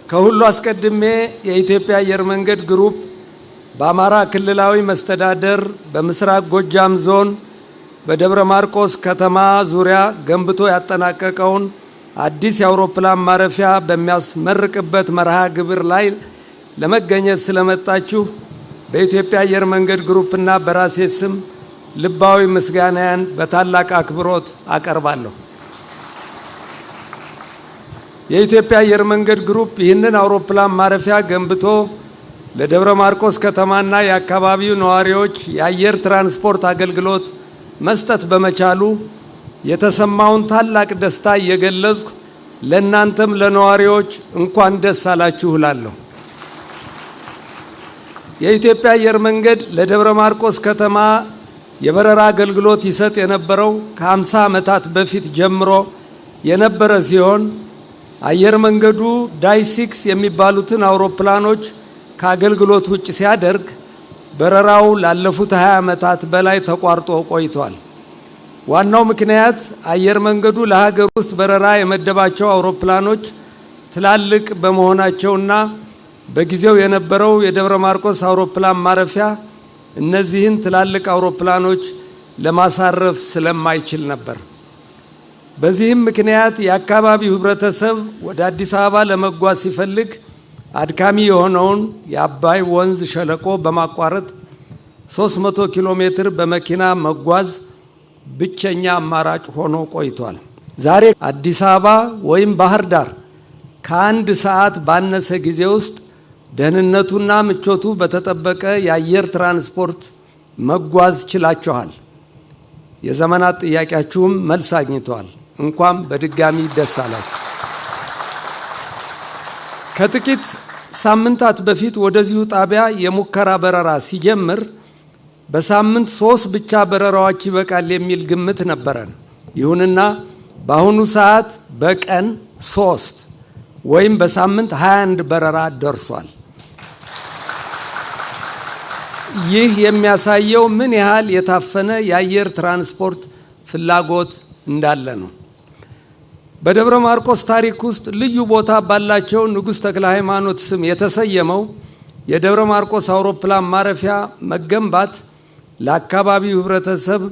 ከሁሉ አስቀድሜ የኢትዮጵያ አየር መንገድ ግሩፕ በአማራ ክልላዊ መስተዳደር በምስራቅ ጎጃም ዞን በደብረ ማርቆስ ከተማ ዙሪያ ገንብቶ ያጠናቀቀውን አዲስ የአውሮፕላን ማረፊያ በሚያስመርቅበት መርሃ ግብር ላይ ለመገኘት ስለመጣችሁ በኢትዮጵያ አየር መንገድ ግሩፕና በራሴ ስም ልባዊ ምስጋናዬን በታላቅ አክብሮት አቀርባለሁ። የኢትዮጵያ አየር መንገድ ግሩፕ ይህንን አውሮፕላን ማረፊያ ገንብቶ ለደብረ ማርቆስ ከተማና የአካባቢው ነዋሪዎች የአየር ትራንስፖርት አገልግሎት መስጠት በመቻሉ የተሰማውን ታላቅ ደስታ እየገለጽኩ ለእናንተም ለነዋሪዎች እንኳን ደስ አላችሁ እላለሁ። የኢትዮጵያ አየር መንገድ ለደብረ ማርቆስ ከተማ የበረራ አገልግሎት ይሰጥ የነበረው ከ50 ዓመታት በፊት ጀምሮ የነበረ ሲሆን አየር መንገዱ ዳይ6 የሚባሉትን አውሮፕላኖች ከአገልግሎት ውጭ ሲያደርግ በረራው ላለፉት 20 ዓመታት በላይ ተቋርጦ ቆይቷል። ዋናው ምክንያት አየር መንገዱ ለሀገር ውስጥ በረራ የመደባቸው አውሮፕላኖች ትላልቅ በመሆናቸውና በጊዜው የነበረው የደብረ ማርቆስ አውሮፕላን ማረፊያ እነዚህን ትላልቅ አውሮፕላኖች ለማሳረፍ ስለማይችል ነበር። በዚህም ምክንያት የአካባቢው ህብረተሰብ ወደ አዲስ አበባ ለመጓዝ ሲፈልግ አድካሚ የሆነውን የአባይ ወንዝ ሸለቆ በማቋረጥ 300 ኪሎ ሜትር በመኪና መጓዝ ብቸኛ አማራጭ ሆኖ ቆይቷል። ዛሬ አዲስ አበባ ወይም ባህር ዳር ከአንድ ሰዓት ባነሰ ጊዜ ውስጥ ደህንነቱና ምቾቱ በተጠበቀ የአየር ትራንስፖርት መጓዝ ችላችኋል። የዘመናት ጥያቄያችሁም መልስ አግኝተዋል። እንኳን በድጋሚ ደስ አላችሁ። ከጥቂት ሳምንታት በፊት ወደዚሁ ጣቢያ የሙከራ በረራ ሲጀምር በሳምንት 3 ብቻ በረራዎች ይበቃል የሚል ግምት ነበረን። ይሁንና በአሁኑ ሰዓት በቀን 3 ወይም በሳምንት 21 በረራ ደርሷል። ይህ የሚያሳየው ምን ያህል የታፈነ የአየር ትራንስፖርት ፍላጎት እንዳለ ነው። በደብረ ማርቆስ ታሪክ ውስጥ ልዩ ቦታ ባላቸው ንጉሥ ተክለ ሃይማኖት ስም የተሰየመው የደብረ ማርቆስ አውሮፕላን ማረፊያ መገንባት ለአካባቢው ህብረተሰብ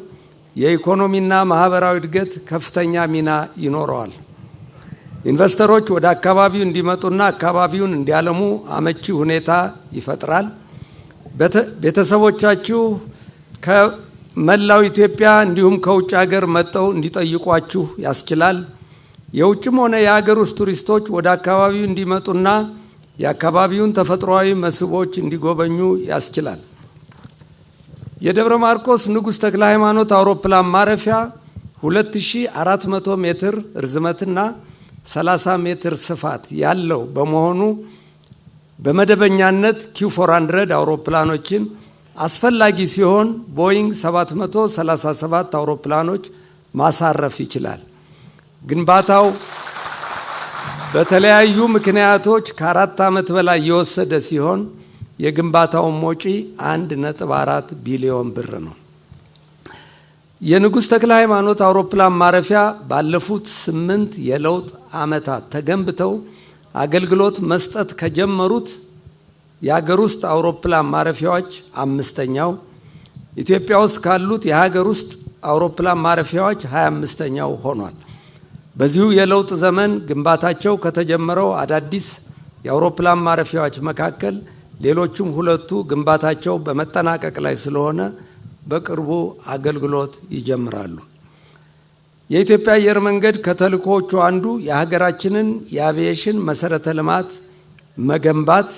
የኢኮኖሚና ማህበራዊ እድገት ከፍተኛ ሚና ይኖረዋል። ኢንቨስተሮች ወደ አካባቢው እንዲመጡና አካባቢውን እንዲያለሙ አመቺ ሁኔታ ይፈጥራል። ቤተሰቦቻችሁ ከመላው ኢትዮጵያ እንዲሁም ከውጭ ሀገር መጥተው እንዲጠይቋችሁ ያስችላል። የውጭም ሆነ የሀገር ውስጥ ቱሪስቶች ወደ አካባቢው እንዲመጡና የአካባቢውን ተፈጥሯዊ መስህቦች እንዲጎበኙ ያስችላል። የደብረ ማርቆስ ንጉሥ ተክለ ሃይማኖት አውሮፕላን ማረፊያ 2400 ሜትር ርዝመትና 30 ሜትር ስፋት ያለው በመሆኑ በመደበኛነት ኪው400 አውሮፕላኖችን አስፈላጊ ሲሆን ቦይንግ 737 አውሮፕላኖች ማሳረፍ ይችላል። ግንባታው በተለያዩ ምክንያቶች ከ4 ዓመት በላይ የወሰደ ሲሆን የግንባታው ወጪ 1.4 ቢሊዮን ብር ነው። የንጉሥ ተክለ ሃይማኖት አውሮፕላን ማረፊያ ባለፉት 8 የለውጥ ዓመታት ተገንብተው አገልግሎት መስጠት ከጀመሩት የሀገር ውስጥ አውሮፕላን ማረፊያዎች 5ኛው፣ ኢትዮጵያ ውስጥ ካሉት የሀገር ውስጥ አውሮፕላን ማረፊያዎች 25ኛው ሆኗል። በዚሁ የለውጥ ዘመን ግንባታቸው ከተጀመረው አዳዲስ የአውሮፕላን ማረፊያዎች መካከል ሌሎችም 2ቱ ግንባታቸው በመጠናቀቅ ላይ ስለሆነ በቅርቡ አገልግሎት ይጀምራሉ። የኢትዮጵያ አየር መንገድ ከተልእኮዎቹ አንዱ የሀገራችንን የአቪዬሽን መሰረተ ልማት መገንባት፣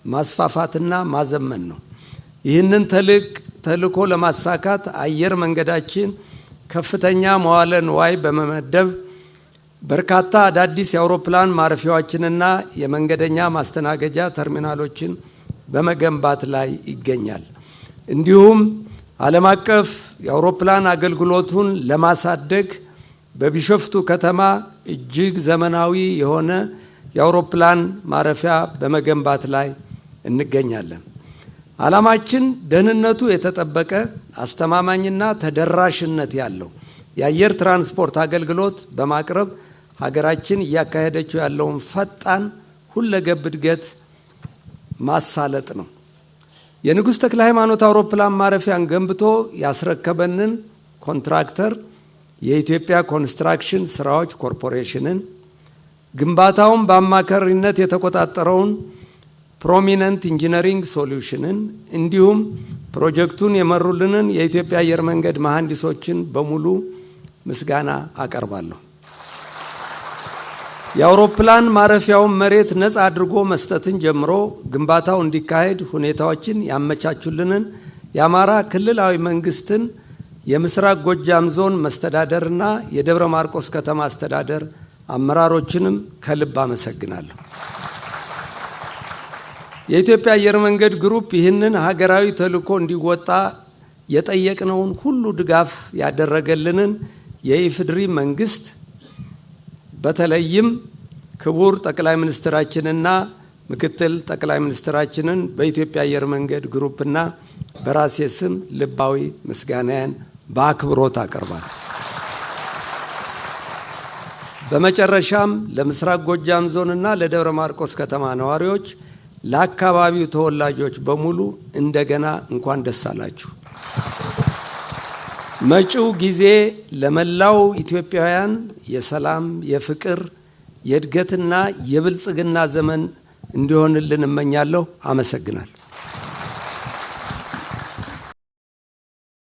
ማስፋፋትና ማዘመን ነው። ይህንን ተልእኮ ለማሳካት አየር መንገዳችን ከፍተኛ መዋለ ንዋይ በመመደብ በርካታ አዳዲስ የአውሮፕላን ማረፊያዎችንና የመንገደኛ ማስተናገጃ ተርሚናሎችን በመገንባት ላይ ይገኛል። እንዲሁም ዓለም አቀፍ የአውሮፕላን አገልግሎቱን ለማሳደግ በቢሾፍቱ ከተማ እጅግ ዘመናዊ የሆነ የአውሮፕላን ማረፊያ በመገንባት ላይ እንገኛለን። ዓላማችን ደህንነቱ የተጠበቀ አስተማማኝና ተደራሽነት ያለው የአየር ትራንስፖርት አገልግሎት በማቅረብ ሀገራችን እያካሄደችው ያለውን ፈጣን ሁለገብ እድገት ማሳለጥ ነው። የንጉሥ ተክለ ሃይማኖት አውሮፕላን ማረፊያን ገንብቶ ያስረከበንን ኮንትራክተር የኢትዮጵያ ኮንስትራክሽን ስራዎች ኮርፖሬሽንን፣ ግንባታውን በአማካሪነት የተቆጣጠረውን ፕሮሚነንት ኢንጂነሪንግ ሶሉሽንን እንዲሁም ፕሮጀክቱን የመሩልንን የኢትዮጵያ አየር መንገድ መሐንዲሶችን በሙሉ ምስጋና አቀርባለሁ። የአውሮፕላን ማረፊያውን መሬት ነፃ አድርጎ መስጠትን ጀምሮ ግንባታው እንዲካሄድ ሁኔታዎችን ያመቻቹልንን የአማራ ክልላዊ መንግስትን የምስራቅ ጎጃም ዞን መስተዳደርና የደብረ ማርቆስ ከተማ አስተዳደር አመራሮችንም ከልብ አመሰግናለሁ። የኢትዮጵያ አየር መንገድ ግሩፕ ይህንን ሀገራዊ ተልዕኮ እንዲወጣ የጠየቅነውን ሁሉ ድጋፍ ያደረገልንን የኢፌዴሪ መንግስት በተለይም ክቡር ጠቅላይ ሚኒስትራችንና ምክትል ጠቅላይ ሚኒስትራችንን በኢትዮጵያ አየር መንገድ ግሩፕና በራሴ ስም ልባዊ ምስጋናዬን በአክብሮት አቀርባለሁ። በመጨረሻም ለምስራቅ ጎጃም ዞንና ለደብረ ማርቆስ ከተማ ነዋሪዎች፣ ለአካባቢው ተወላጆች በሙሉ እንደገና እንኳን ደስ አላችሁ። መጪው ጊዜ ለመላው ኢትዮጵያውያን የሰላም፣ የፍቅር፣ የእድገትና የብልጽግና ዘመን እንዲሆንልን እመኛለሁ። አመሰግናለሁ።